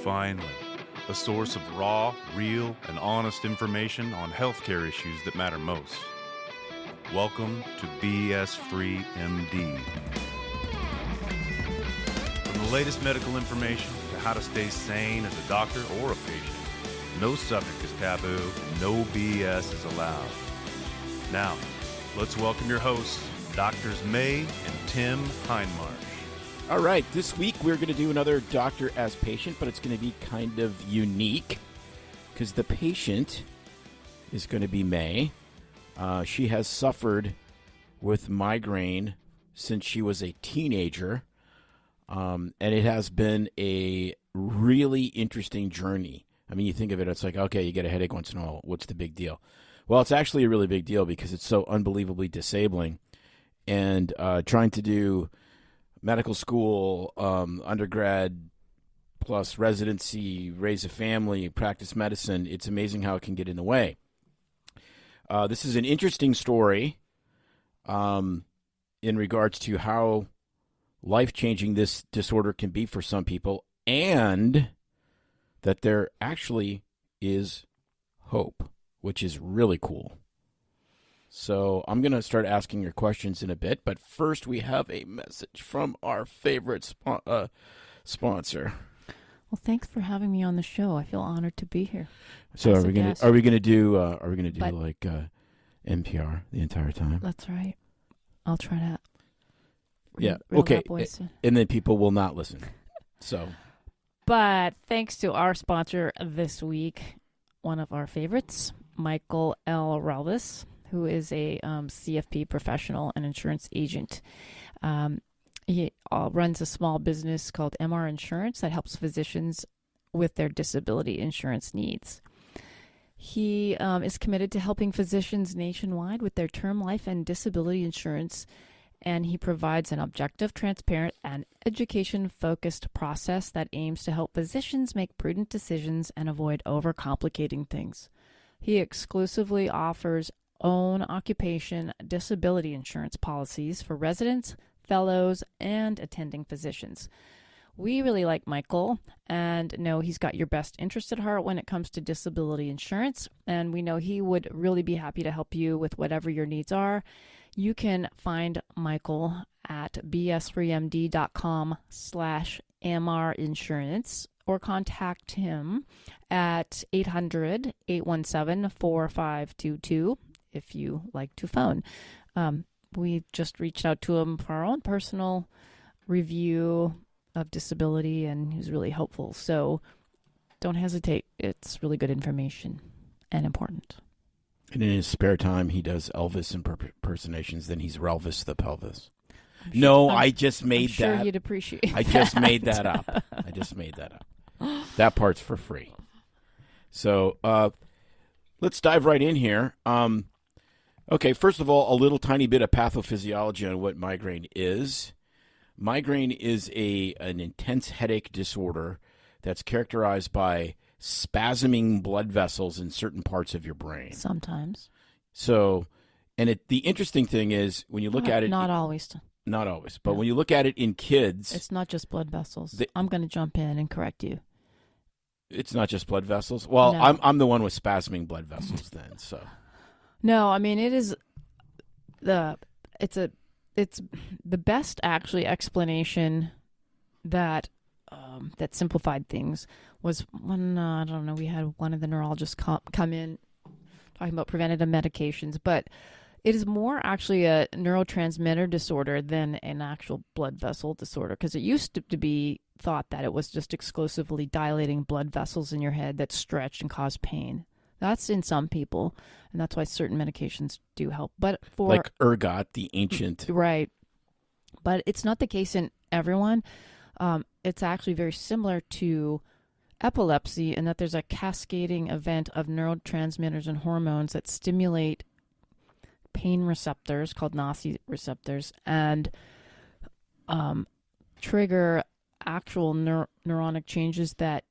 Finally, a source of raw, real, and honest information on healthcare issues that matter most. Welcome to BS Free MD. From the latest medical information to how to stay sane as a doctor or a patient, no subject is taboo, no BS is allowed. Now, let's welcome your hosts, Doctors May and Tim Hindmarsh. All right, this week we're going to do another doctor as patient, but it's going to be kind of unique because the patient is going to be May. She has suffered with migraine since she was a teenager, and it has been a really interesting journey. I mean, you think of it, it's like, okay, you get a headache once in a while. What's the big deal? Well, it's actually a really big deal because it's so unbelievably disabling. And trying to do medical school, undergrad, plus residency, raise a family, practice medicine, it's amazing how it can get in the way. This is an interesting story in regards to how life-changing this disorder can be for some people, and that there actually is hope, which is really cool. So I'm going to start asking your questions in a bit, but first we have a message from our favorite sponsor. Well, thanks for having me on the show. I feel honored to be here. So are we going to do like NPR the entire time? That's right. I'll try to. Yeah. Okay. And then people will not listen. So. But thanks to our sponsor this week, one of our favorites, Michael L. Ralvis, who is a CFP professional and insurance agent. He runs a small business called MR Insurance that helps physicians with their disability insurance needs. He is committed to helping physicians nationwide with their term life and disability insurance, and he provides an objective, transparent, and education-focused process that aims to help physicians make prudent decisions and avoid overcomplicating things. He exclusively offers own occupation disability insurance policies for residents, fellows, and attending physicians. We really like Michael and know he's got your best interest at heart when it comes to disability insurance, and we know he would really be happy to help you with whatever your needs are. You can find Michael at bsfreemd.com/MRinsurance or contact him at 800-817-4522 if you like to phone. We just reached out to him for our own personal review of disability, and he was really helpful. So don't hesitate. It's really good information and important. And in his spare time, he does Elvis impersonations. Then he's Relvis the Pelvis. I just made that. I'm sure he'd appreciate I just made that up. That part's for free. So let's dive right in here. Okay, first of all, a little tiny bit of pathophysiology on what migraine is. Migraine is an intense headache disorder that's characterized by spasming blood vessels in certain parts of your brain. Sometimes. So, and the interesting thing is when you look at it... Not always. Not always. But when you look at it in kids... It's not just blood vessels. I'm going to jump in and correct you. It's not just blood vessels? Well, no. I'm the one with spasming blood vessels then, so... No, I mean, it's the best actually explanation that simplified things was when, I don't know, we had one of the neurologists come in talking about preventative medications, but it is more actually a neurotransmitter disorder than an actual blood vessel disorder, because it used to be thought that it was just exclusively dilating blood vessels in your head that stretch and cause pain. That's in some people, and that's why certain medications do help. But for like ergot, the ancient, right? But it's not the case in everyone. It's actually very similar to epilepsy in that there's a cascading event of neurotransmitters and hormones that stimulate pain receptors called nociceptors and trigger actual neuronic changes that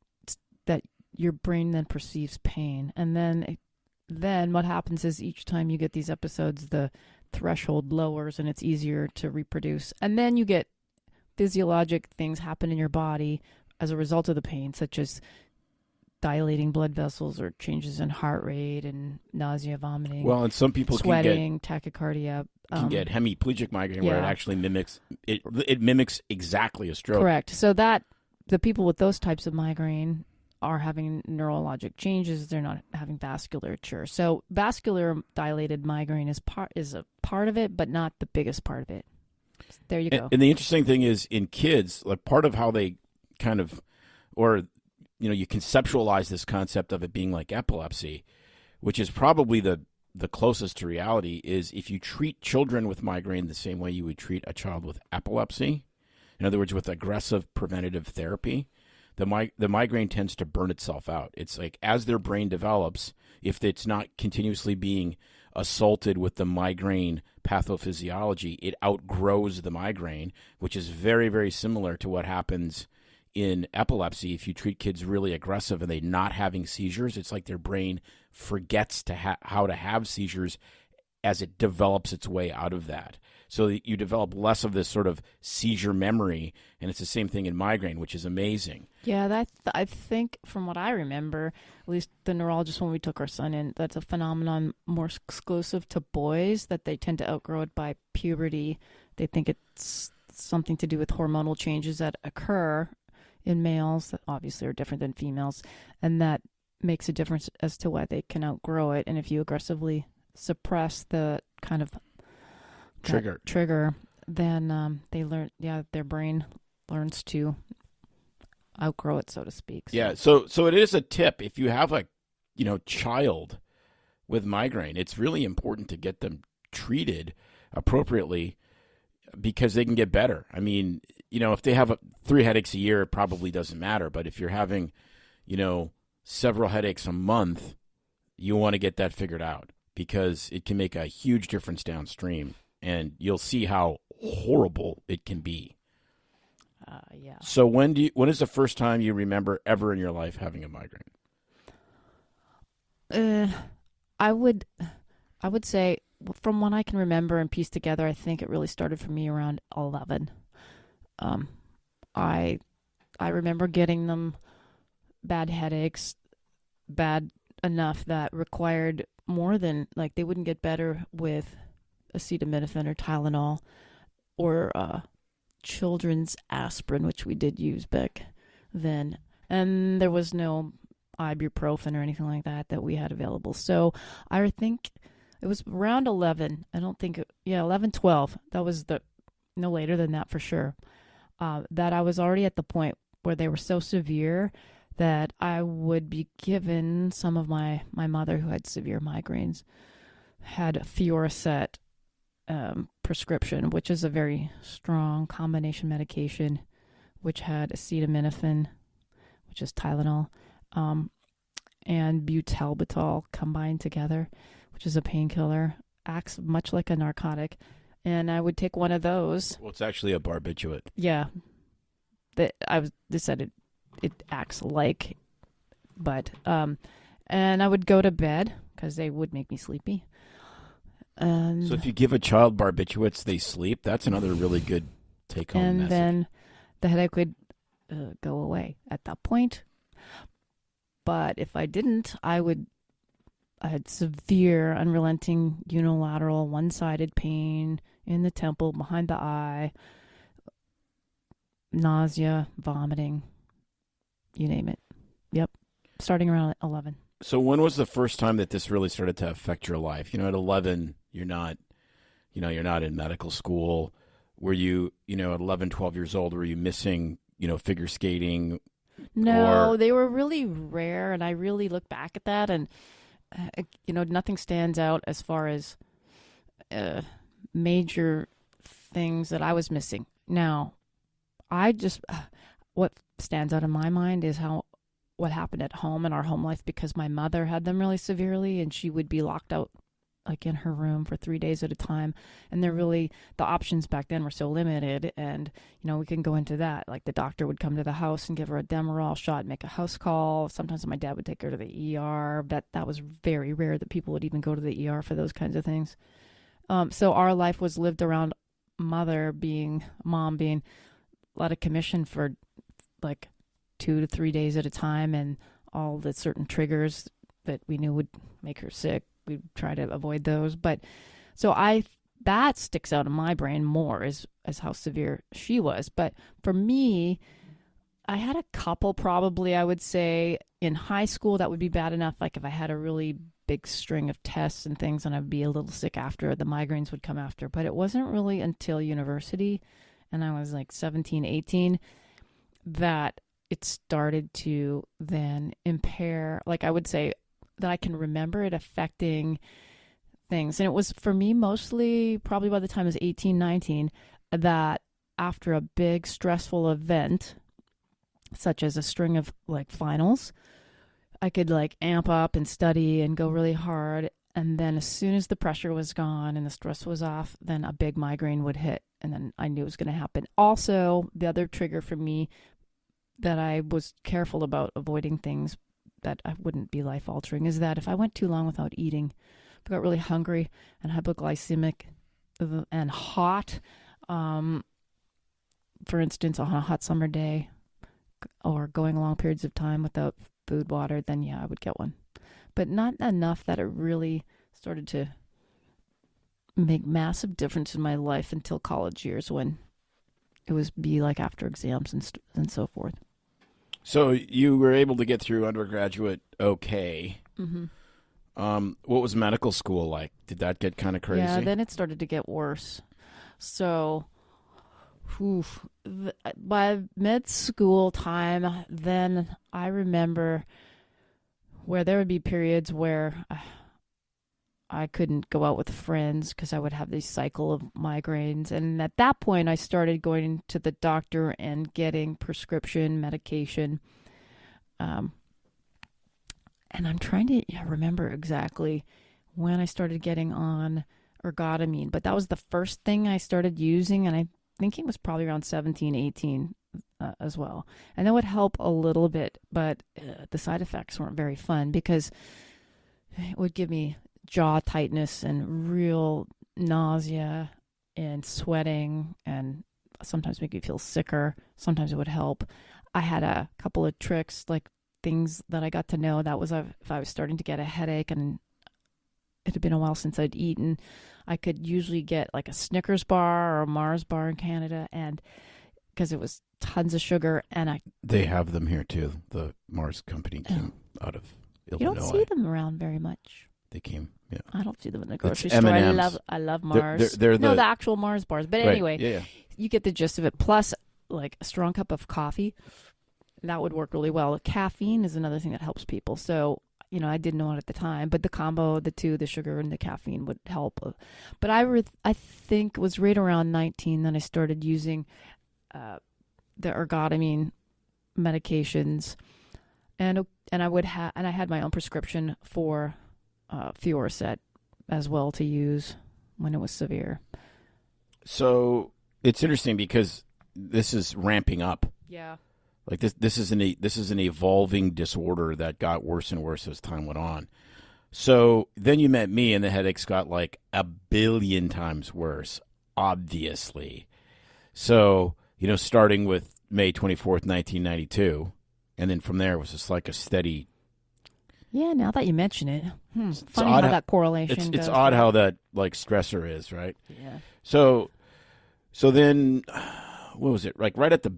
your brain then perceives pain. And then what happens is each time you get these episodes, the threshold lowers and it's easier to reproduce. And then you get physiologic things happen in your body as a result of the pain, such as dilating blood vessels or changes in heart rate and nausea, vomiting. Well, and some people sweating, tachycardia. Can get hemiplegic migraine where it actually mimics it mimics exactly a stroke. Correct. So that the people with those types of migraine are having neurologic changes. They're not having vasculature. So vascular dilated migraine is a part of it, but not the biggest part of it. There you go. And the interesting thing is in kids, like part of how they kind of, or you conceptualize this concept of it being like epilepsy, which is probably the closest to reality, is if you treat children with migraine the same way you would treat a child with epilepsy, in other words, with aggressive preventative therapy, the migraine tends to burn itself out. It's like as their brain develops, if it's not continuously being assaulted with the migraine pathophysiology, it outgrows the migraine, which is very, very similar to what happens in epilepsy. If you treat kids really aggressive and they're not having seizures, it's like their brain forgets how to have seizures as it develops its way out of that. So you develop less of this sort of seizure memory, and it's the same thing in migraine, which is amazing. Yeah, I think from what I remember, at least the neurologist when we took our son in, that's a phenomenon more exclusive to boys, that they tend to outgrow it by puberty. They think it's something to do with hormonal changes that occur in males that obviously are different than females, and that makes a difference as to why they can outgrow it. And if you aggressively suppress the kind of trigger, then they learn. Yeah, their brain learns to outgrow it, so to speak. So. Yeah. So it is a tip if you have a child with migraine. It's really important to get them treated appropriately because they can get better. I mean, if they have 3 headaches a year, it probably doesn't matter. But if you're having, several headaches a month, you want to get that figured out because it can make a huge difference downstream. And you'll see how horrible it can be. Yeah. So when is the first time you remember ever in your life having a migraine? I would say, from what I can remember and piece together, I think it really started for me around 11. I remember getting them bad headaches, bad enough that required more than, like, they wouldn't get better with acetaminophen or Tylenol or children's aspirin, which we did use back then. And there was no ibuprofen or anything like that we had available. So I think it was around 11. I don't think, 11, 12. That was no later than that for sure. That I was already at the point where they were so severe that I would be given some of my mother, who had severe migraines, had Fioricet prescription, which is a very strong combination medication, which had acetaminophen, which is Tylenol, and butalbital combined together, which is a painkiller, acts much like a narcotic. And I would take one of those. Well, it's actually a barbiturate. Yeah. They said it acts like, but, and I would go to bed because they would make me sleepy. And so if you give a child barbiturates, they sleep. That's another really good take-home message. And then the headache would go away at that point. But if I didn't, I had severe, unrelenting, unilateral, one-sided pain in the temple, behind the eye, nausea, vomiting, you name it. Yep, starting around 11. So when was the first time that this really started to affect your life? At 11, you're not in medical school. Were you, at 11, 12 years old, were you missing, figure skating? No, they were really rare, and I really look back at that, and, nothing stands out as far as major things that I was missing. Now, what stands out in my mind is what happened at home in our home life, because my mother had them really severely, and she would be locked out like in her room for 3 days at a time. And the options back then were so limited. And, we can go into that. Like the doctor would come to the house and give her a Demerol shot, make a house call. Sometimes my dad would take her to the ER. That was very rare that people would even go to the ER for those kinds of things. So our life was lived around mom being out of commission for like 2 to 3 days at a time, and all the certain triggers that we knew would make her sick, we'd try to avoid those. But so that sticks out in my brain more as how severe she was. But for me, I had a couple, probably, I would say, in high school that would be bad enough. Like if I had a really big string of tests and things and I'd be a little sick after, the migraines would come after. But it wasn't really until university, and I was like 17, 18, that it started to then impair, like I would say that I can remember it affecting things. And it was for me mostly probably by the time I was 18, 19, that after a big stressful event, such as a string of like finals, I could like amp up and study and go really hard. And then as soon as the pressure was gone and the stress was off, then a big migraine would hit. And then I knew it was going to happen. Also, the other trigger for me that I was careful about avoiding things that I wouldn't be life altering is that if I went too long without eating, I got really hungry and hypoglycemic and hot, for instance, on a hot summer day, or going long periods of time without food, water, then yeah, I would get one. But not enough that it really started to make massive difference in my life until college years, when it was be like after exams and so forth. So you were able to get through undergraduate okay. Mm-hmm. What was medical school like? Did that get kind of crazy? Yeah, then it started to get worse. So by med school time, then I remember where there would be periods where I couldn't go out with friends because I would have this cycle of migraines. And at that point, I started going to the doctor and getting prescription medication. And I'm trying to remember exactly when I started getting on ergotamine. But that was the first thing I started using, and I think it was probably around 17, 18 as well. And that would help a little bit, but the side effects weren't very fun because it would give me jaw tightness and real nausea and sweating, and sometimes make me feel sicker. Sometimes it would help. I had a couple of tricks, like things that I got to know. That was if I was starting to get a headache and it had been a while since I'd eaten, I could usually get like a Snickers bar or a Mars bar in Canada, and because it was tons of sugar, and they have them here too. The Mars company came out of Illinois. You don't see them around very much. They came. Yeah. I don't see them in the grocery It's store. M&Ms. I love Mars. They're the actual Mars bars. But right. anyway, Yeah. You get the gist of it. Plus, like a strong cup of coffee, that would work really well. Caffeine is another thing that helps people. So, I didn't know it at the time, but the combo, the two, the sugar and the caffeine would help. But I think it was right around 19 that I started using the ergotamine medications, and I had my own prescription for Fioricet as well to use when it was severe. So it's interesting because this is ramping up. Yeah. Like this is an evolving disorder that got worse and worse as time went on. So then you met me, and the headaches got like a billion times worse, obviously. So, starting with May 24th, 1992, and then from there it was just like a steady. Yeah, now that you mention it. Funny how that correlation goes. It's odd how that like stressor is, right? Yeah. So then, what was it? Like right at the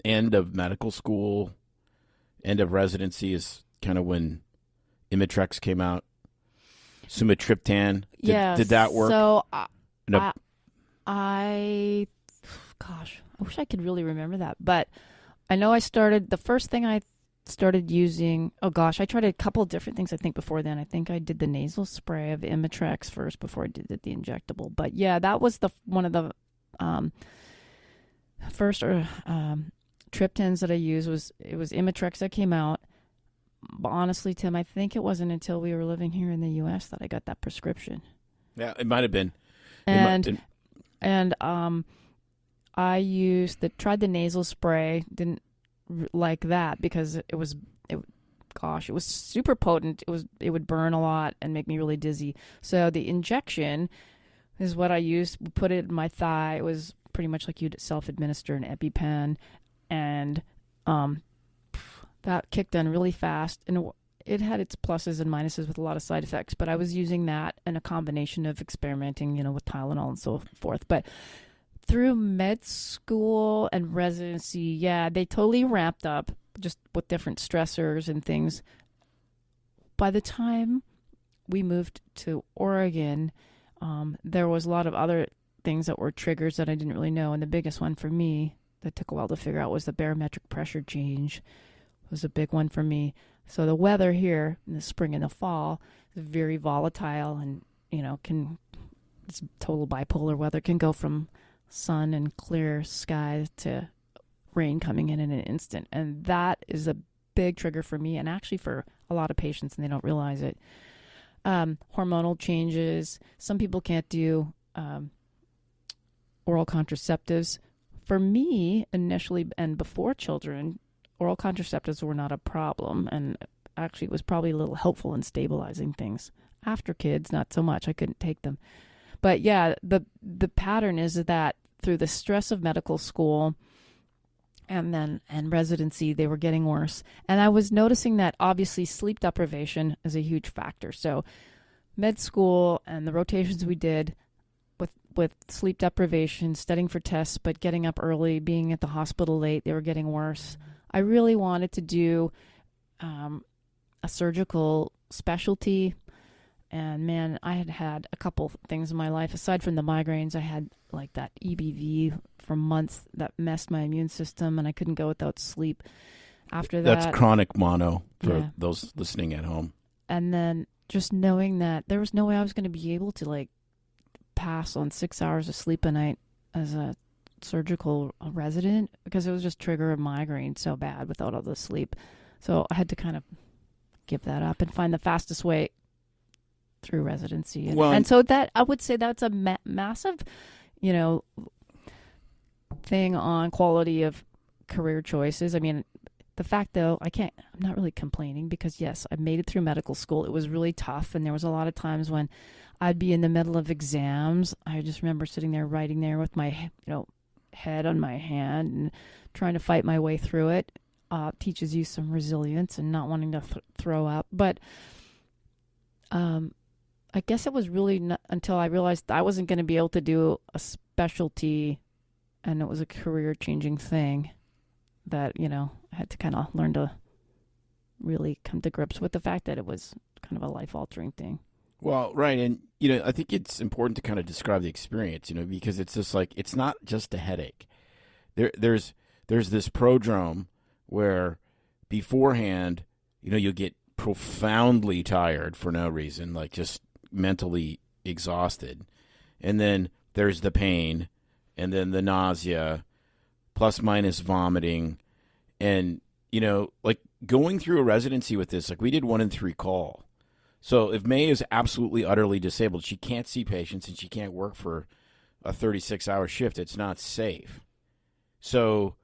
end of medical school, end of residency is kind of when Imitrex came out. Sumatriptan. Did that work? So I wish I could really remember that. But I know the first thing I started using, I tried a couple of different things I think before then. I think I did the nasal spray of Imitrex first before I did the injectable. But yeah, that was one of the first triptans that I used. It was Imitrex that came out. But honestly, Tim, I think it wasn't until we were living here in the U.S. that I got that prescription. Yeah, it might have been. And I tried the nasal spray. Didn't like that because it was super potent. It would burn a lot and make me really dizzy. So the injection is what I used. Put it in my thigh. It was pretty much like you'd self-administer an EpiPen. and that kicked in really fast, and it had its pluses and minuses with a lot of side effects, but I was using that in a combination of experimenting, with Tylenol and so forth. But through med school and residency, yeah, they totally ramped up just with different stressors and things. By the time we moved to Oregon, there was a lot of other things that were triggers that I didn't really know. And the biggest one for me that took a while to figure out was the barometric pressure change was a big one for me. So the weather here in the spring and the fall is very volatile and, it's total bipolar weather. Can go from sun and clear skies to rain coming in an instant. And that is a big trigger for me and actually for a lot of patients, and they don't realize it. Hormonal changes. Some people can't do oral contraceptives. For me, initially and before children, oral contraceptives were not a problem, and actually it was probably a little helpful in stabilizing things. After kids, not so much. I couldn't take them. But yeah, the pattern is that through the stress of medical school and residency, they were getting worse. And I was noticing that obviously sleep deprivation is a huge factor. So med school and the rotations we did with sleep deprivation, studying for tests, but getting up early, being at the hospital late, they were getting worse. I really wanted to do a surgical specialty. And man, I had a couple things in my life. Aside from the migraines, I had like that EBV for months that messed my immune system, and I couldn't go without sleep after that. That's chronic mono for those listening at home. And then just knowing that there was no way I was going to be able to pass on 6 hours of sleep a night as a surgical resident, because it was just trigger a migraine so bad without all the sleep. So I had to kind of give that up and find the fastest way through residency. And so that, I would say that's a massive, thing on quality of career choices. I mean, the fact though, I'm not really complaining, because yes, I made it through medical school. It was really tough. And there was a lot of times when I'd be in the middle of exams. I just remember sitting there writing there with my, head on my hand and trying to fight my way through it. Teaches you some resilience and not wanting to throw up. But, I guess it was really not until I realized I wasn't going to be able to do a specialty and it was a career-changing thing that, I had to kind of learn to really come to grips with the fact that it was kind of a life-altering thing. Well, right. And, I think it's important to kind of describe the experience, because it's just it's not just a headache. There's this prodrome where beforehand, you'll get profoundly tired for no reason, just mentally exhausted. And then there's the pain, and then the nausea, plus minus vomiting. And, going through a residency with this, we did 1 in 3 call. So if May is absolutely, utterly disabled, she can't see patients and she can't work for a 36-hour shift. It's not safe. So,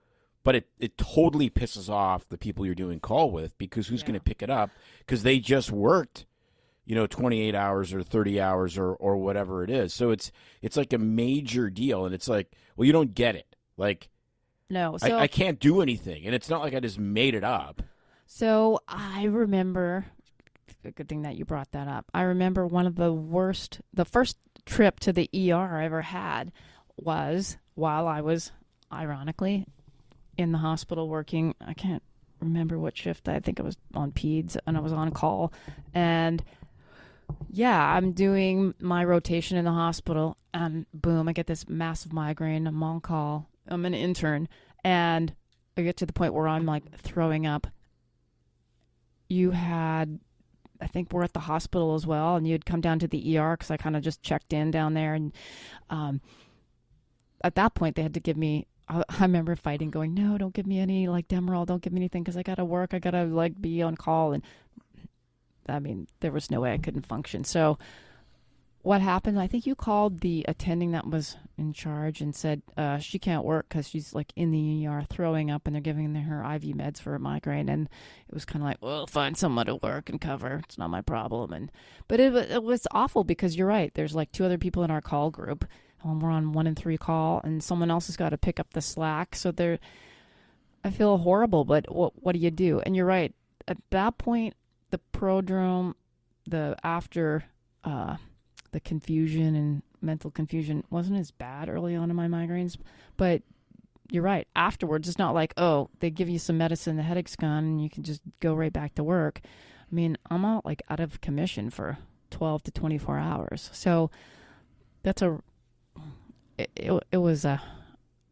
but it totally pisses off the people you're doing call with, because who's going to pick it up? Because they just worked, 28 hours or 30 hours or whatever it is. So it's like a major deal. And it's well, you don't get it. No, so I can't do anything. And it's not like I just made it up. So I remember, a good thing that you brought that up. I remember the first trip to the ER I ever had was while I was, ironically, in the hospital working. I can't remember what shift. I think I was on peds and I was on call. And yeah, I'm doing my rotation in the hospital and boom, I get this massive migraine. I'm on call. I'm an intern and I get to the point where I'm throwing up. I think we're at the hospital as well, and you'd come down to the ER because I kind of just checked in down there. And at that point, they had to give me, I remember fighting, going, no, don't give me any Demerol, don't give me anything because I got to work. I got to be on call. And I mean, there was no way I couldn't function. So what happened, I think you called the attending that was in charge and said she can't work because she's in the ER throwing up and they're giving her IV meds for a migraine. And it was kind of well, find someone to work and cover. It's not my problem. But it was awful because you're right. There's 2 other people in our call group. We're on 1 in 3 call and someone else has got to pick up the slack. So I feel horrible, but what do you do? And you're right. At that point, the prodrome, the after, the confusion and mental confusion wasn't as bad early on in my migraines, but you're right. Afterwards, it's not like, oh, they give you some medicine, the headache's gone, and you can just go right back to work. I mean, I'm out of commission for 12 to 24 hours. So that's it was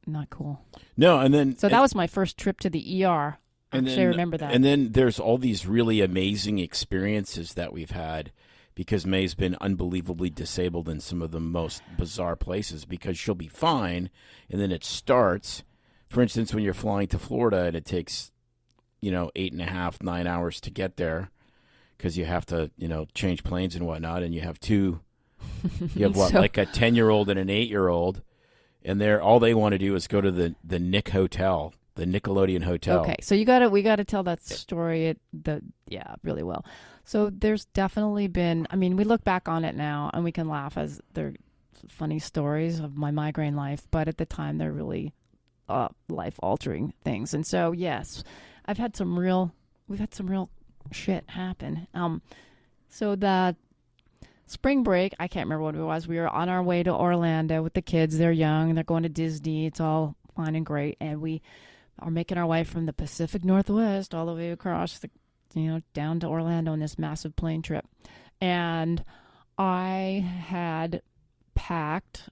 not cool. No, and then... So that was my first trip to the ER. I remember that. And then there's all these really amazing experiences that we've had because May's been unbelievably disabled in some of the most bizarre places because she'll be fine, and then it starts. For instance, when you're flying to Florida and it takes, 8.5, 9 hours to get there because you have to, change planes and whatnot, and you have two, like a 10-year-old and an 8-year-old, and all they want to do is go to the Nick Hotel, the Nickelodeon Hotel. Okay, so we got to tell that story really well. So there's definitely been, I mean, we look back on it now and we can laugh as they're funny stories of my migraine life, but at the time they're really life-altering things. And so, yes, we've had some real shit happen. So that spring break, I can't remember what it was. We were on our way to Orlando with the kids. They're young. They're going to Disney. It's all fine and great. And we are making our way from the Pacific Northwest all the way across down to Orlando on this massive plane trip. And I had packed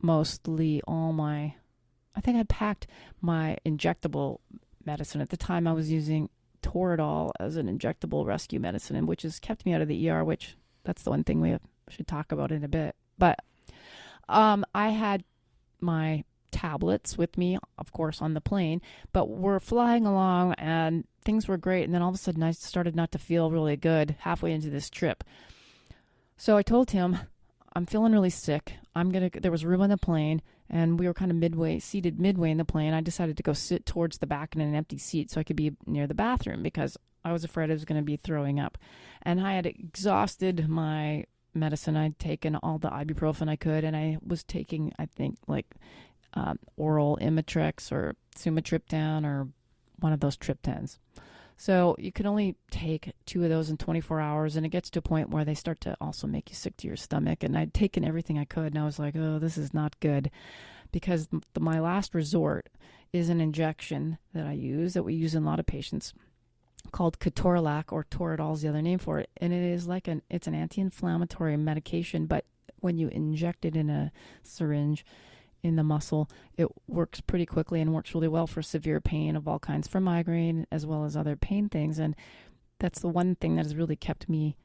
mostly I think I packed my injectable medicine. At the time I was using Toradol as an injectable rescue medicine, which has kept me out of the ER, which that's the one thing we should talk about in a bit. But I had my tablets with me, of course, on the plane, but we're flying along and things were great. And then all of a sudden I started not to feel really good halfway into this trip. So I told him, I'm feeling really sick. There was room on the plane and we were kind of seated midway in the plane. I decided to go sit towards the back in an empty seat so I could be near the bathroom because I was afraid I was going to be throwing up. And I had exhausted my medicine. I'd taken all the ibuprofen I could, and I was taking, I think, oral Imitrex or sumatriptan or one of those triptans. So you can only take 2 of those in 24 hours, and it gets to a point where they start to also make you sick to your stomach. And I'd taken everything I could, and I was like, oh, this is not good, because my last resort is an injection that I use, that we use in a lot of patients, called Ketorolac, or Toradol is the other name for it. And it is it's an anti-inflammatory medication, but when you inject it in a syringe in the muscle, it works pretty quickly and works really well for severe pain of all kinds, for migraine as well as other pain things. And that's the one thing that has really kept me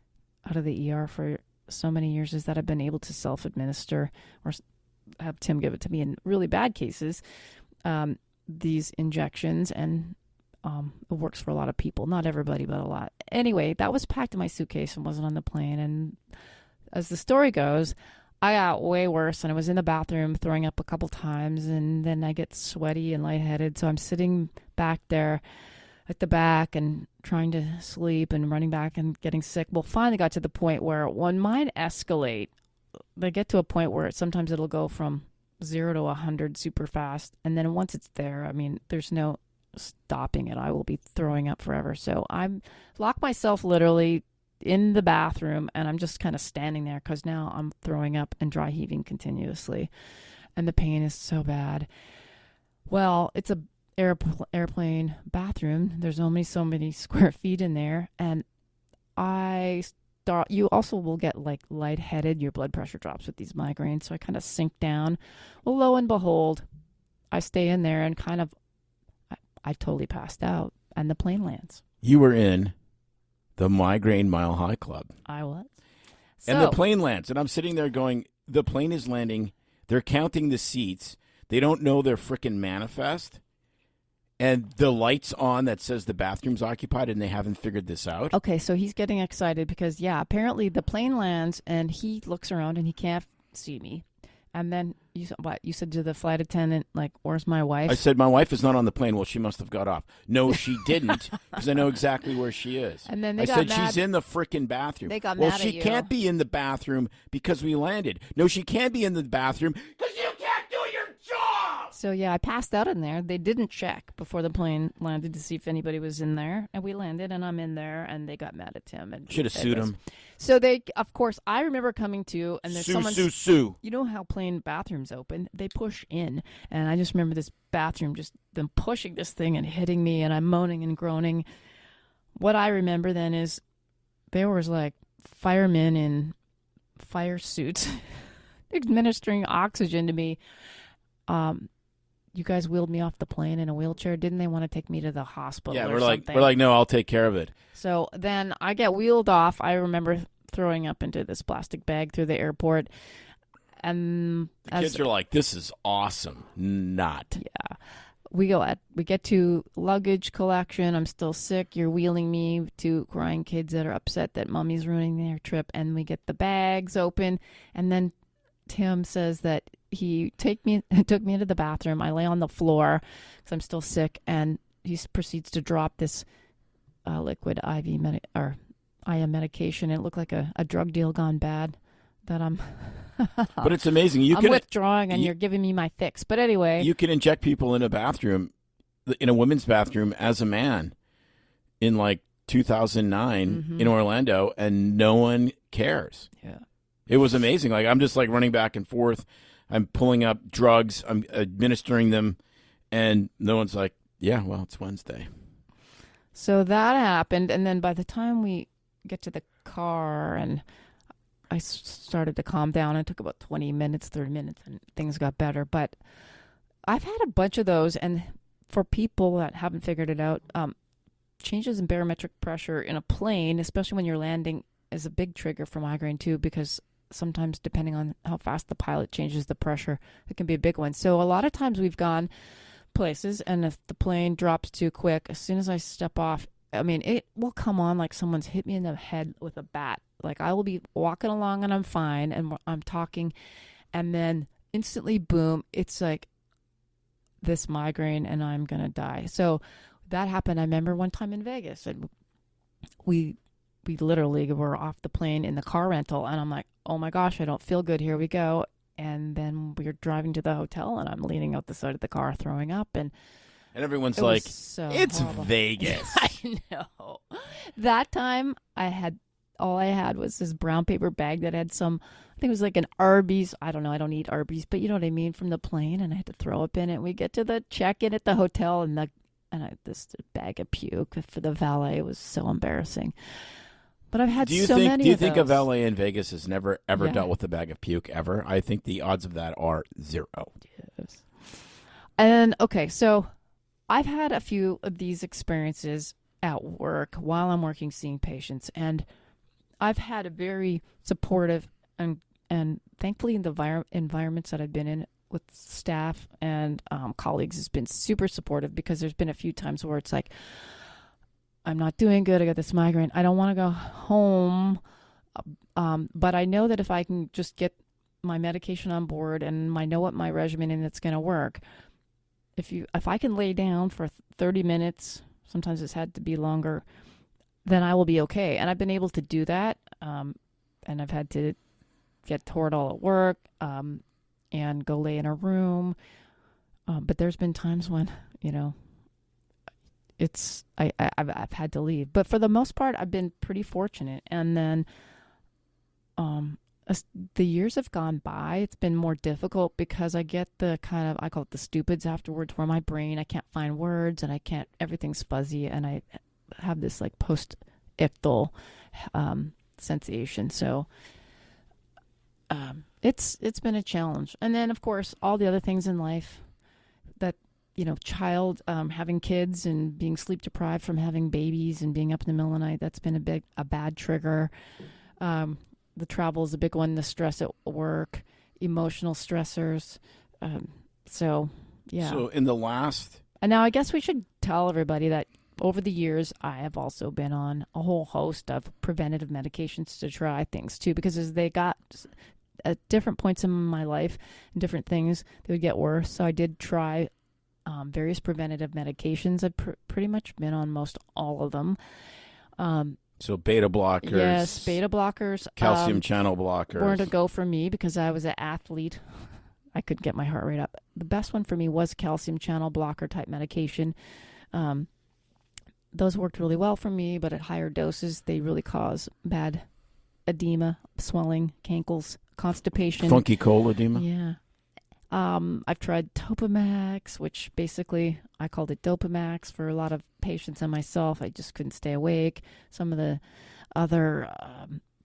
out of the ER for so many years, is that I've been able to self-administer or have Tim give it to me in really bad cases, these injections, and it works for a lot of people. Not everybody, but a lot. Anyway, that was packed in my suitcase and wasn't on the plane. And as the story goes, I got way worse, and I was in the bathroom throwing up a couple times, and then I get sweaty and lightheaded. So I'm sitting back there at the back and trying to sleep and running back and getting sick. Well, finally got to the point where one might escalate. They get to a point where sometimes it'll go from 0 to 100 super fast. And then once it's there, I mean, there's no stopping it. I will be throwing up forever. So I'm locked myself literally in the bathroom, and I'm just kind of standing there because now I'm throwing up and dry heaving continuously, and the pain is so bad. Well, it's a airplane bathroom. There's only so many square feet in there, and you also will get lightheaded. Your blood pressure drops with these migraines, so I kind of sink down. Well, lo and behold, I stay in there and I totally passed out, and the plane lands. You were in the Migraine Mile High Club. I was. And the plane lands, and I'm sitting there going, the plane is landing. They're counting the seats. They don't know their frickin' manifest. And the light's on that says the bathroom's occupied, and they haven't figured this out. Okay, so he's getting excited because, apparently the plane lands, and he looks around, and he can't see me. And then you said to the flight attendant, where's my wife? I said, my wife is not on the plane. Well, she must have got off. No, she didn't, because I know exactly where she is. And then I said, she's in the frickin' bathroom. They got mad at you. Well, she can't be in the bathroom because we landed. No, she can't be in the bathroom because you can't do your job. So, yeah, I passed out in there. They didn't check before the plane landed to see if anybody was in there. And we landed, and I'm in there, and they got mad at Tim. And Should have sued him. So they, of course, I remember coming to, and there's someone. Sue. You know how plane bathrooms open? They push in. And I just remember this bathroom, just them pushing this thing and hitting me, and I'm moaning and groaning. What I remember then is there was like firemen in fire suits administering oxygen to me. You guys wheeled me off the plane in a wheelchair. Didn't they want to take me to the hospital? Yeah, or we're something? like, no, I'll take care of it. So then I get wheeled off. I remember throwing up into this plastic bag through the airport. And the kids are like, this is awesome. Not. Yeah. We get to luggage collection. I'm still sick. You're wheeling me to crying kids that are upset that mommy's ruining their trip. And we get the bags open. And then Tim says that he took me into the bathroom. I lay on the floor because I'm still sick. And he proceeds to drop this liquid IV IA medication. It looked like a drug deal gone bad that I'm... But it's amazing. I'm withdrawing, and you're giving me my fix. But anyway, you can inject people in a bathroom, in a women's bathroom, as a man, in like 2009 in Orlando, and no one cares. Yeah, it was amazing. Like I'm just like running back and forth. I'm pulling up drugs. I'm administering them, and no one's like, "Yeah, well, it's Wednesday." So that happened, and then by the time we get to the car and I started to calm down. It took about 20 minutes, 30 minutes, and things got better. But I've had a bunch of those, and for people that haven't figured it out, changes in barometric pressure in a plane, especially when you're landing, is a big trigger for migraine too, because sometimes depending on how fast the pilot changes the pressure, it can be a big one. So a lot of times we've gone places, and if the plane drops too quick, as soon as I step off, I mean, it will come on like someone's hit me in the head with a bat. Like I will be walking along and I'm fine and I'm talking, and then instantly, boom, it's like this migraine and I'm going to die. So that happened. I remember one time in Vegas, and we literally were off the plane in the car rental, and I'm like, oh my gosh, I don't feel good. Here we go. And then we were driving to the hotel, and I'm leaning out the side of the car throwing up, and everyone's like, it's horrible. Vegas. I know. That time all I had was this brown paper bag that had some, I think it was like an Arby's. I don't know. I don't eat Arby's, but you know what I mean, from the plane. And I had to throw up in it. We get to the check-in at the hotel, and this bag of puke for the valet. It was so embarrassing. But I've had many of those. Do you think a valet in Vegas has never, ever dealt with a bag of puke, ever? I think the odds of that are 0. Yes. And, okay, so I've had a few of these experiences at work while I'm working seeing patients, and I've had a very supportive and thankfully in the environments that I've been in with staff and colleagues has been super supportive, because there's been a few times where it's like, I'm not doing good. I got this migraine. I don't want to go home, but I know that if I can just get my medication on board and I know what my regimen and it's going to work. If I can lay down for 30 minutes, sometimes it's had to be longer, then I will be okay. And I've been able to do that. And I've had to get Toradol at work and go lay in a room. But there's been times when, I've had to leave. But for the most part, I've been pretty fortunate. And then as the years have gone by, it's been more difficult because I get the I call it the stupids afterwards, where my brain, I can't find words and everything's fuzzy, and I have this like post-ictal sensation. So it's been a challenge. And then, of course, all the other things in life that, child, having kids and being sleep deprived from having babies and being up in the middle of the night, that's been a bad trigger. The travel is a big one, the stress at work, emotional stressors. So, yeah. So in the last... And now I guess we should tell everybody that over the years, I have also been on a whole host of preventative medications to try things too, because as they got at different points in my life and different things, they would get worse. So I did try various preventative medications. I've pretty much been on most all of them. So beta blockers. Yes, beta blockers. Calcium channel blockers. Weren't a go for me because I was an athlete. I couldn't get my heart rate up. The best one for me was calcium channel blocker type medication. Those worked really well for me, but at higher doses, they really cause bad edema, swelling, cankles, constipation. Funky cold edema? Yeah. I've tried Topamax, which basically I called it Dopamax for a lot of patients and myself. I just couldn't stay awake. Some of the other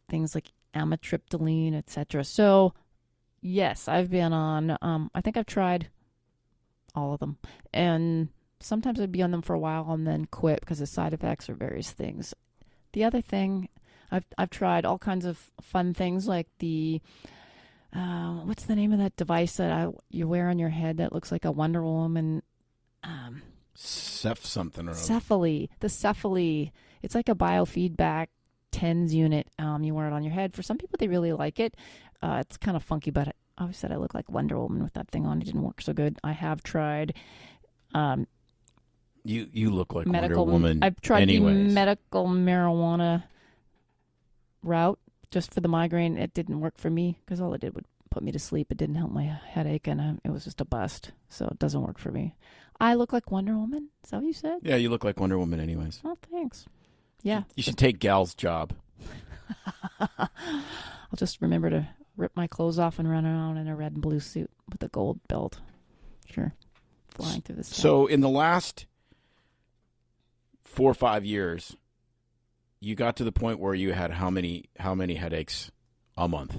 things like amitriptyline, etc. So, yes, I've been on, I think I've tried all of them. And sometimes I'd be on them for a while and then quit because of side effects or various things. The other thing, I've tried all kinds of fun things like the what's the name of that device that you wear on your head that looks like a Wonder Woman? Something or other. Cephaly. The Cephaly. It's like a biofeedback TENS unit. You wear it on your head. For some people, they really like it. It's kind of funky, but I always said I look like Wonder Woman with that thing on. It didn't work so good. I have tried. You look like medical, Wonder Woman. I've tried anyways. the medical marijuana route just for the migraine. It didn't work for me because all it did would put me to sleep. It didn't help my headache, and it was just a bust. So it doesn't work for me. I look like Wonder Woman. Is that what you said? Yeah, you look like Wonder Woman anyways. Oh, thanks. Yeah. You should take Gal's job. I'll just remember to rip my clothes off and run around in a red and blue suit with a gold belt. Sure. Flying through the sky. So in the last 4 or 5 years, you got to the point where you had how many headaches a month?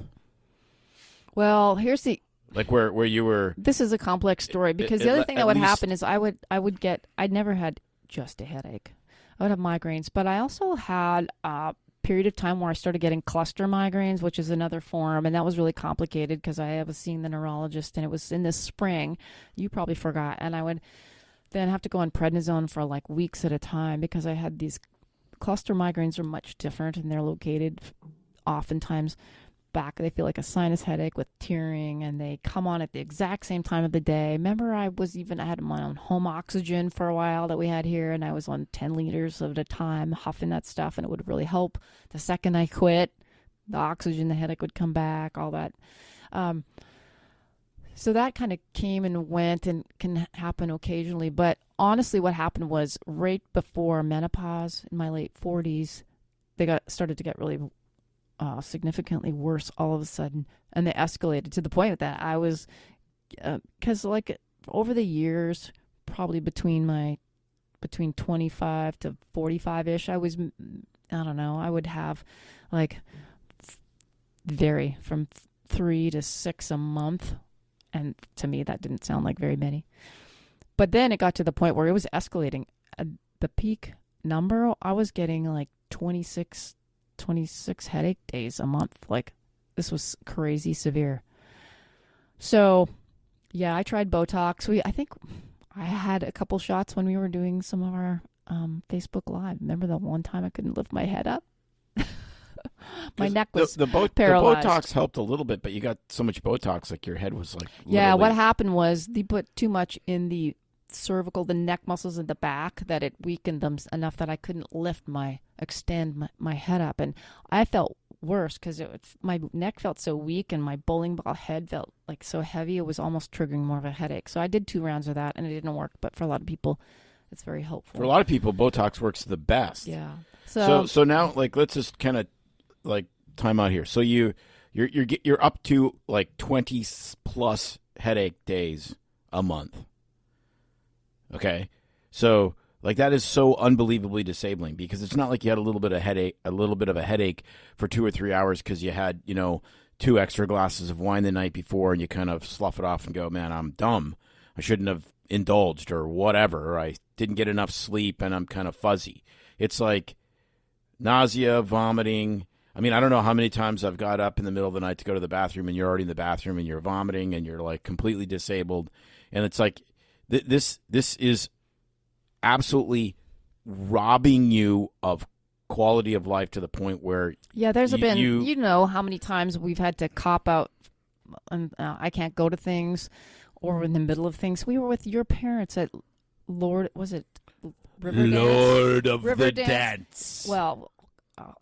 Well, here's the like where you were. This is a complex story because the other thing that would happen is I'd never had just a headache. I would have migraines, but I also had a period of time where I started getting cluster migraines, which is another form, and that was really complicated because I was seeing the neurologist, and it was in the spring. You probably forgot, and I would then have to go on prednisone for like weeks at a time because I had these cluster migraines are much different, and they're located oftentimes back. They feel like a sinus headache with tearing, and they come on at the exact same time of the day. Remember, I had my own home oxygen for a while that we had here, and I was on 10 liters at a time, huffing that stuff, and it would really help. The second I quit, the oxygen, the headache would come back, all that. So that kind of came and went and can happen occasionally. But honestly, what happened was right before menopause in my late 40s, they started to get really significantly worse all of a sudden, and they escalated to the point that I was, because like over the years, probably between 25 to 45-ish, I don't know, I would have like vary from 3 to 6 a month, and to me that didn't sound like very many. But then it got to the point where it was escalating. The peak number, I was getting like 26 headache days a month. Like, this was crazy severe. So, yeah, I tried Botox. I think I had a couple shots when we were doing some of our Facebook Live. Remember that one time I couldn't lift my head up? My neck was paralyzed. The Botox helped a little bit, but you got so much Botox, like your head was like Yeah, what happened was they put too much in the cervical, the neck muscles in the back, that it weakened them enough that I couldn't extend my head up, and I felt worse because my neck felt so weak and my bowling ball head felt like so heavy. It was almost triggering more of a headache. So I did 2 rounds of that, and it didn't work. But for a lot of people, it's very helpful. For a lot of people, Botox works the best. Yeah. So now, like, let's just kind of like time out here. So you're up to like 20 plus headache days a month. Okay, so like that is so unbelievably disabling because it's not like you had a little bit of a headache for 2 or 3 hours because you had 2 extra glasses of wine the night before and you kind of slough it off and go, man, I'm dumb. I shouldn't have indulged or whatever. Or I didn't get enough sleep and I'm kind of fuzzy. It's like nausea, vomiting. I mean, I don't know how many times I've got up in the middle of the night to go to the bathroom and you're already in the bathroom and you're vomiting and you're like completely disabled. And it's like, This is absolutely robbing you of quality of life to the point where there's been how many times we've had to cop out and I can't go to things or in the middle of things. We were with your parents at Lord of the Dance. Well,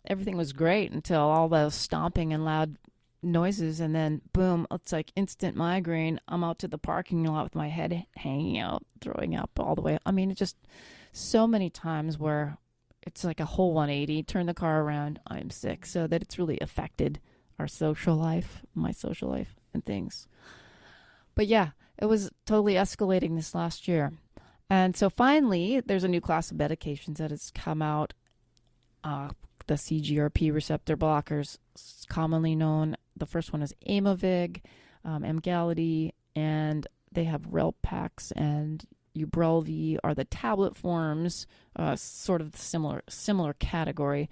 everything was great until all the stomping and loud noises, and then boom, it's like instant migraine. I'm out to the parking lot with my head hanging out, throwing up all the way. I mean, it just so many times where it's like a whole 180, turn the car around, I'm sick, so that it's really affected our social life, my social life and things. But yeah, it was totally escalating this last year. And so finally, there's a new class of medications that has come out, the CGRP receptor blockers, commonly known. The first one is Aimovig, Emgality, and they have Relpax and Ubrelvy are the tablet forms, sort of similar category.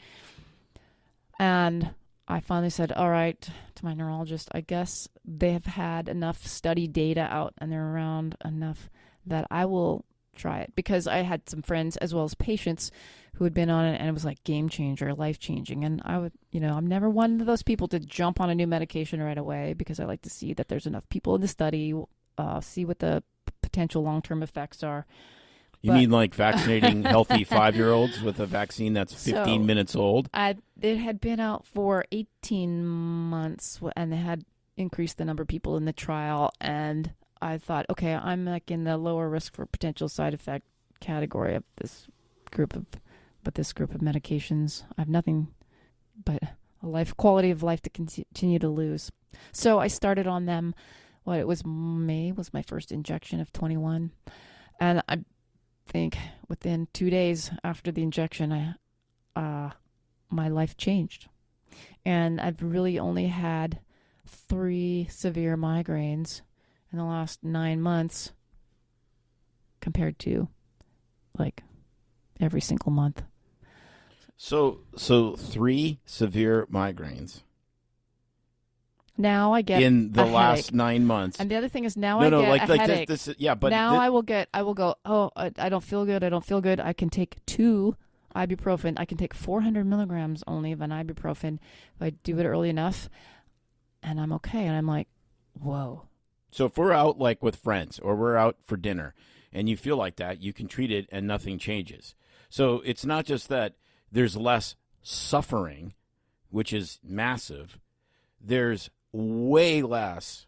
And I finally said, all right, to my neurologist, I guess they have had enough study data out and they're around enough that I will try it. Because I had some friends as well as patients who had been on it and it was like game changer, life changing. And I would, I'm never one of those people to jump on a new medication right away because I like to see that there's enough people in the study, see what the potential long-term effects are. You mean like vaccinating healthy 5-year-olds with a vaccine that's 15 minutes old? It had been out for 18 months, and they had increased the number of people in the trial. And I thought, okay, I'm like in the lower risk for potential side effect category of this group of medications. I have nothing but quality of life to continue to lose. So I started on them. It was May was my first injection of 21. And I think within 2 days after the injection, my life changed. And I've really only had 3 severe migraines in the last 9 months compared to like every single month. So 3 severe migraines. Now I get in the a last headache. 9 months. And the other thing is now I get a headache. This, yeah, but now I will go, oh, I don't feel good. I can take 2 ibuprofen. I can take 400 milligrams only of an ibuprofen if I do it early enough, and I'm okay. And I'm like, whoa. So if we're out like with friends or we're out for dinner and you feel like that, you can treat it and nothing changes. So it's not just that there's less suffering, which is massive. There's way less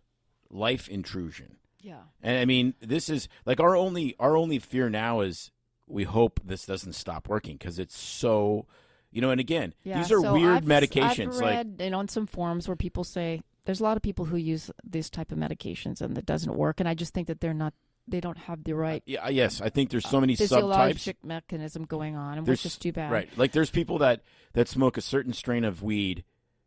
life intrusion. Yeah. And I mean, this is like our only fear now is we hope this doesn't stop working because it's so, and again, these are weird medications. I've read on some forums where people say there's a lot of people who use this type of medications and that doesn't work. And I just think that they don't have the right. Yes. I think there's so many subtypes. Physiologic mechanism going on, and which is too bad. Right. Like there's people that smoke a certain strain of weed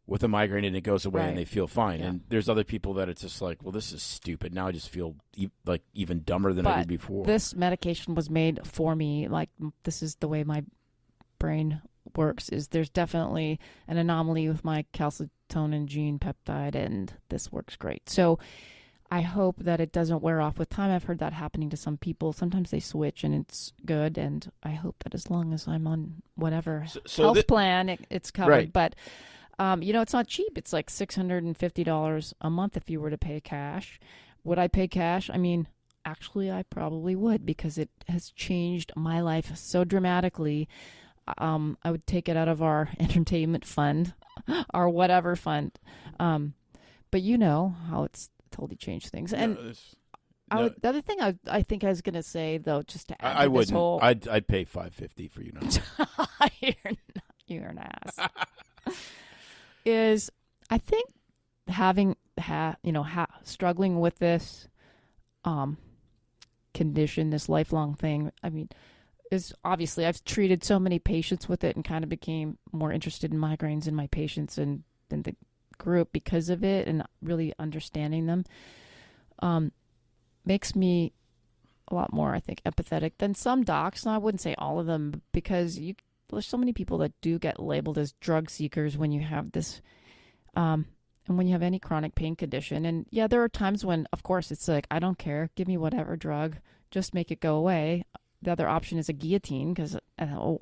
with a migraine and it goes away and they feel fine. Yeah. And there's other people that it's just like, well, this is stupid. Now I just feel like even dumber than I did before. This medication was made for me. Like this is the way my brain works. Is there's definitely an anomaly with my calcitonin gene peptide, and this works great. So I hope that it doesn't wear off with time. I've heard that happening to some people. Sometimes they switch and it's good, and I hope that as long as I'm on whatever health plan, it's covered. Right. But it's not cheap. It's like $650 a month if you were to pay cash. Would I pay cash? I mean, actually, I probably would because it has changed my life so dramatically. I would take it out of our entertainment fund or whatever fund. But you know how it's totally changed things. And the other thing I think I was going to say, though, just to add to this whole... I'd pay $550 for You're an ass. Is I think having struggling with this condition, this lifelong thing. I mean, is obviously I've treated so many patients with it and kind of became more interested in migraines in my patients and in the group because of it, and really understanding them makes me a lot more, I think, empathetic than some docs. And I wouldn't say all of them because there's so many people that do get labeled as drug seekers when you have this, and when you have any chronic pain condition. And yeah, there are times when, of course, it's like, I don't care. Give me whatever drug. Just make it go away. The other option is a guillotine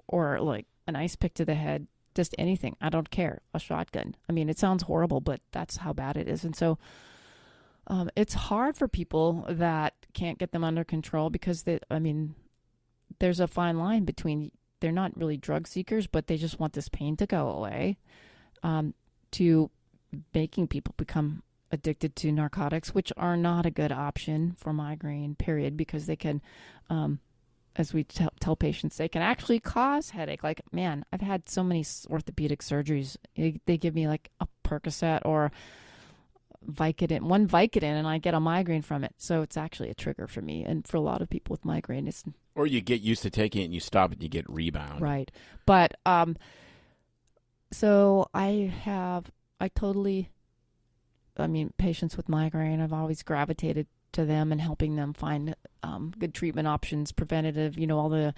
or like an ice pick to the head. Just anything. I don't care. A shotgun. I mean, it sounds horrible, but that's how bad it is. And so it's hard for people that can't get them under control because there's a fine line between they're not really drug seekers, but they just want this pain to go away, to making people become addicted to narcotics, which are not a good option for migraine, period, because they can, as we tell patients, they can actually cause headache. Like, man, I've had so many orthopedic surgeries. They give me like a Percocet or one Vicodin, and I get a migraine from it. So it's actually a trigger for me. And for a lot of people with migraine, it's... Or you get used to taking it and you stop it and you get rebound. Right. But so patients with migraine, I've always gravitated to them and helping them find good treatment options, preventative, all the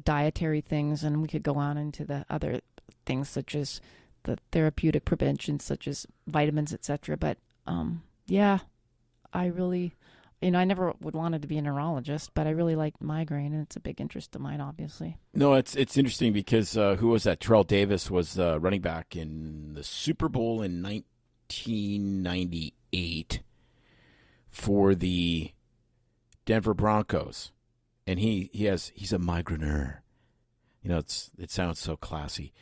dietary things. And we could go on into the other things such as the therapeutic prevention, such as vitamins, etc. But I really, I never would wanted to be a neurologist, but I really like migraine, and it's a big interest of mine, obviously. No, it's interesting because who was that? Terrell Davis was running back in the Super Bowl in 1998 for the Denver Broncos, and he's a migraineur. It sounds so classy,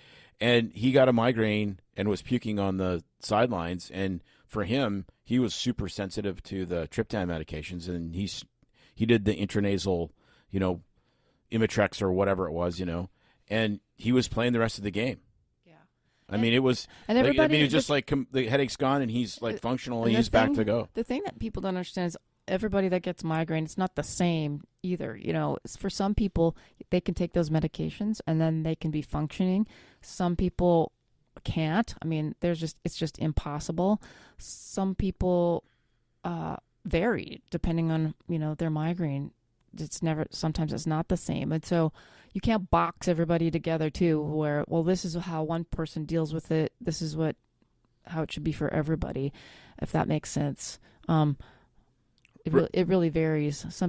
and he got a migraine and was puking on the sidelines, and for him, he was super sensitive to the triptan medications, and he did the intranasal, Imitrex or whatever it was, and he was playing the rest of the game. Yeah. I mean, it was, and everybody, it was just like the headache's gone, and he's like functional, and he's back to go. The thing that people don't understand is everybody that gets migraine, it's not the same either. For some people, they can take those medications and then they can be functioning. Some people can't. I mean, it's just impossible. Some people vary depending on, their migraine. Sometimes it's not the same. And so you can't box everybody together too, where, well, this is how one person deals with it. This is how it should be for everybody, if that makes sense. It really varies.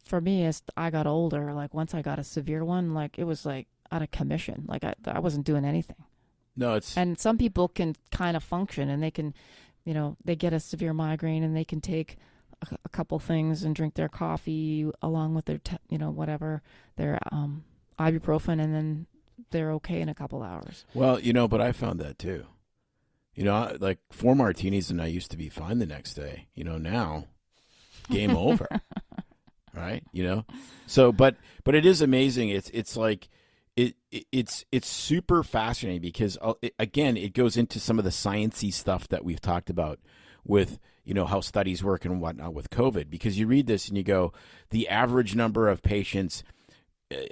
For me, as I got older, like once I got a severe one, like it was like out of commission. Like I wasn't doing anything. No, and some people can kind of function, and they can, they get a severe migraine and they can take a couple things and drink their coffee along with their, whatever, their ibuprofen, and then they're okay in a couple hours. Well, but I found that too. Like 4 martinis and I used to be fine the next day. Now, game over. Right? So, but it is amazing. It's like, it's super fascinating because again, it goes into some of the sciencey stuff that we've talked about with, how studies work and whatnot with COVID, because you read this and you go, the average number of patients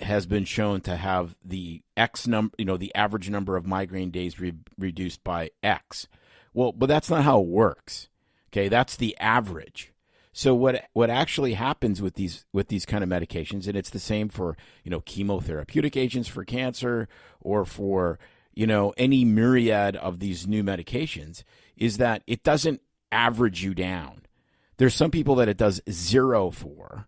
has been shown to have the X number, the average number of migraine days reduced by X. Well, but that's not how it works. Okay. That's the average. So what actually happens with these kind of medications, and it's the same for, chemotherapeutic agents for cancer or for, any myriad of these new medications, is that it doesn't average you down. There's some people that it does 0 for,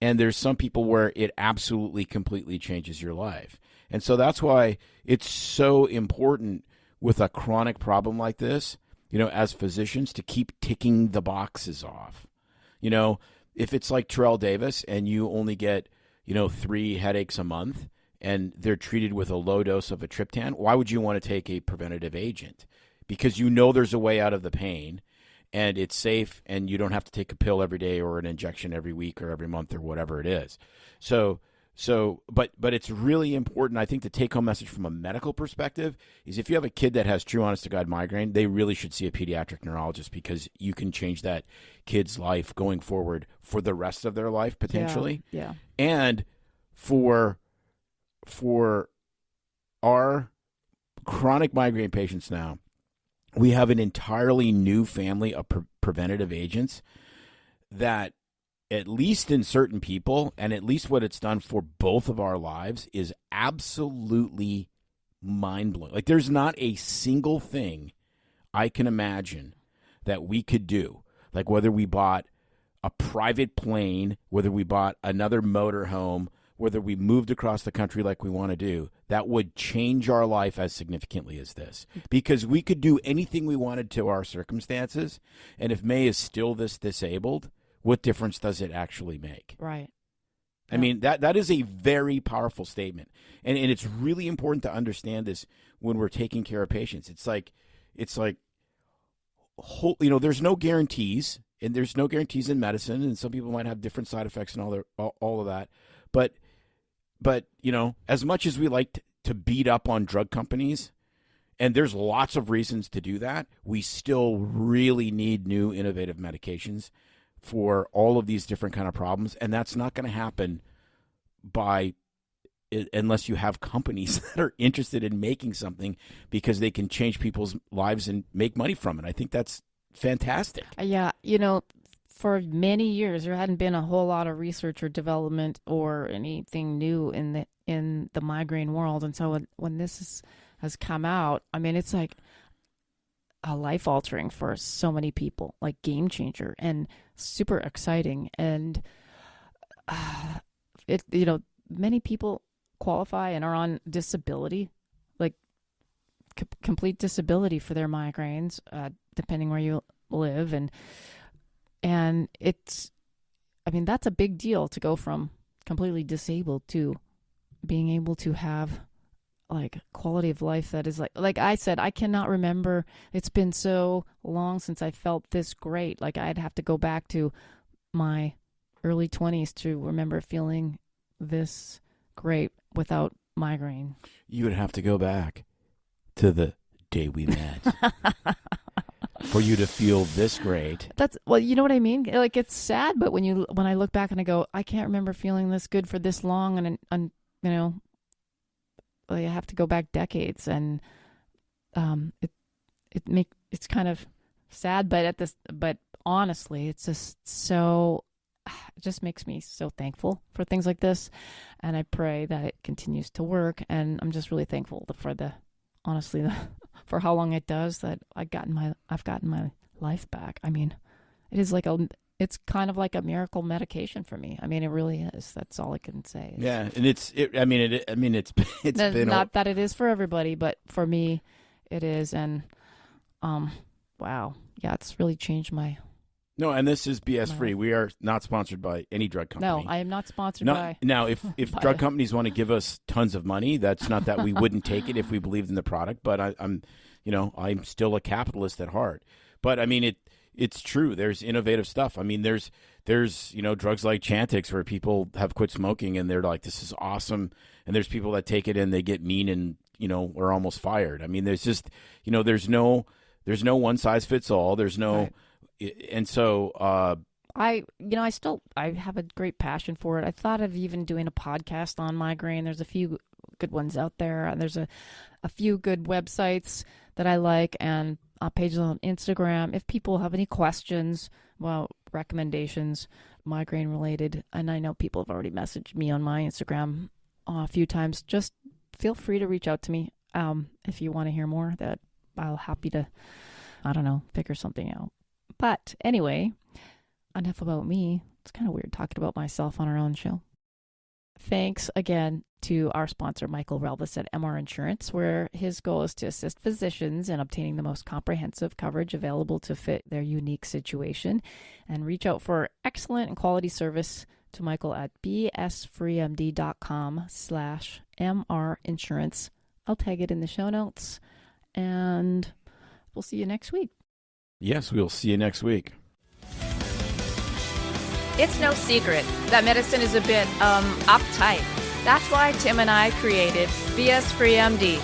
and there's some people where it absolutely completely changes your life. And so that's why it's so important with a chronic problem like this, as physicians, to keep ticking the boxes off. If it's like Terrell Davis and you only get, 3 headaches a month and they're treated with a low dose of a triptan, why would you want to take a preventative agent? Because there's a way out of the pain and it's safe and you don't have to take a pill every day or an injection every week or every month or whatever it is. But it's really important, I think, the take-home message from a medical perspective is if you have a kid that has true, honest-to-God migraine, they really should see a pediatric neurologist, because you can change that kid's life going forward for the rest of their life, potentially. Yeah. And for our chronic migraine patients now, we have an entirely new family of preventative agents that, at least in certain people, and at least what it's done for both of our lives, is absolutely mind-blowing. Like, there's not a single thing I can imagine that we could do, like whether we bought a private plane, whether we bought another motorhome, whether we moved across the country like we want to do, that would change our life as significantly as this. Because we could do anything we wanted to our circumstances, and if May is still this disabled, what difference does it actually make? Right. I mean, that is a very powerful statement. And it's really important to understand this when we're taking care of patients. It's like, it's like, there's no guarantees, and there's no guarantees in medicine, and some people might have different side effects and all of that. But as much as we like to beat up on drug companies, and there's lots of reasons to do that, we still really need new innovative medications for all of these different kind of problems, and that's not going to happen unless you have companies that are interested in making something because they can change people's lives and make money from it. I think that's fantastic. Yeah, for many years there hadn't been a whole lot of research or development or anything new in the migraine world, and so when this has come out, I mean, it's like a life altering for so many people, like game changer and super exciting. And many people qualify and are on disability, like complete disability for their migraines, depending where you live. And it's, I mean, that's a big deal to go from completely disabled to being able to have like quality of life that is like I said, I cannot remember. It's been so long since I felt this great. Like I'd have to go back to my early 20s to remember feeling this great without migraine. You would have to go back to the day we met for you to feel this great. You know what I mean? Like, it's sad, but when I look back and I go, I can't remember feeling this good for this long, and I have to go back decades, and it's kind of sad, but honestly, it's just so. It just makes me so thankful for things like this, and I pray that it continues to work. And I'm just really thankful for how long it does that I've gotten my life back. I mean, it's kind of like a miracle medication for me. I mean, it really is. That's all I can say. Yeah, and it's been not that it is for everybody, but for me, it is. And wow, yeah, it's really changed my. No, and this is BS free. We are not sponsored by any drug company. No, I am not sponsored by. Now, if drug companies want to give us tons of money, that's not that we wouldn't take it if we believed in the product. But I'm still a capitalist at heart. But I mean, it's true. There's innovative stuff. I mean, there's drugs like Chantix where people have quit smoking and they're like, this is awesome. And there's people that take it and they get mean and are almost fired. I mean, there's just there's no one size fits all. There's no. Right. And so I have a great passion for it. I thought of even doing a podcast on migraine. There's a few good ones out there. There's a few good websites that I like, and pages on Instagram. If people have any questions, recommendations, migraine related, and I know people have already messaged me on my Instagram a few times, just feel free to reach out to me if you want to hear more. That I'll happy to, figure something out. But anyway, enough about me. It's kind of weird talking about myself on our own show. Thanks again to our sponsor, Michael Relvis at MR Insurance, where his goal is to assist physicians in obtaining the most comprehensive coverage available to fit their unique situation. And reach out for excellent and quality service to Michael at bsfreemd.com/MR Insurance. I'll tag it in the show notes, and we'll see you next week. Yes, we'll see you next week. It's no secret that medicine is a bit, uptight. That's why Tim and I created BS Free MD,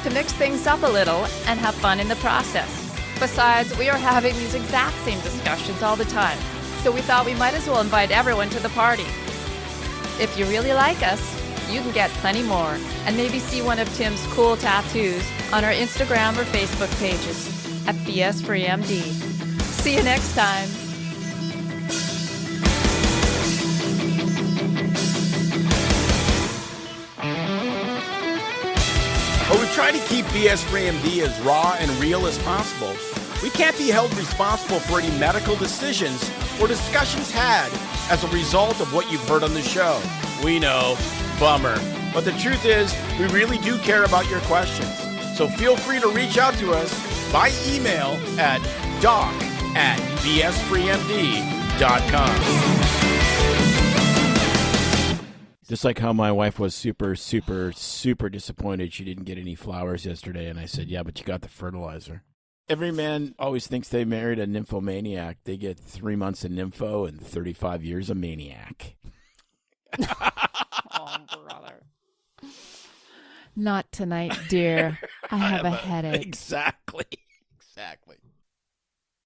to mix things up a little and have fun in the process. Besides, we are having these exact same discussions all the time, so we thought we might as well invite everyone to the party. If you really like us, you can get plenty more, and maybe see one of Tim's cool tattoos on our Instagram or Facebook pages at BS Free MD. See you next time. While we try to keep BS Free MD as raw and real as possible, we can't be held responsible for any medical decisions or discussions had as a result of what you've heard on the show. We know, bummer. But the truth is, we really do care about your questions. So feel free to reach out to us by email at doc@bsfreemd.com. Just like how my wife was super, super, super disappointed she didn't get any flowers yesterday. And I said, yeah, but you got the fertilizer. Every man always thinks they married a nymphomaniac. They get 3 months of nympho and 35 years of maniac. Oh, brother. Not tonight, dear. I have a headache. Exactly.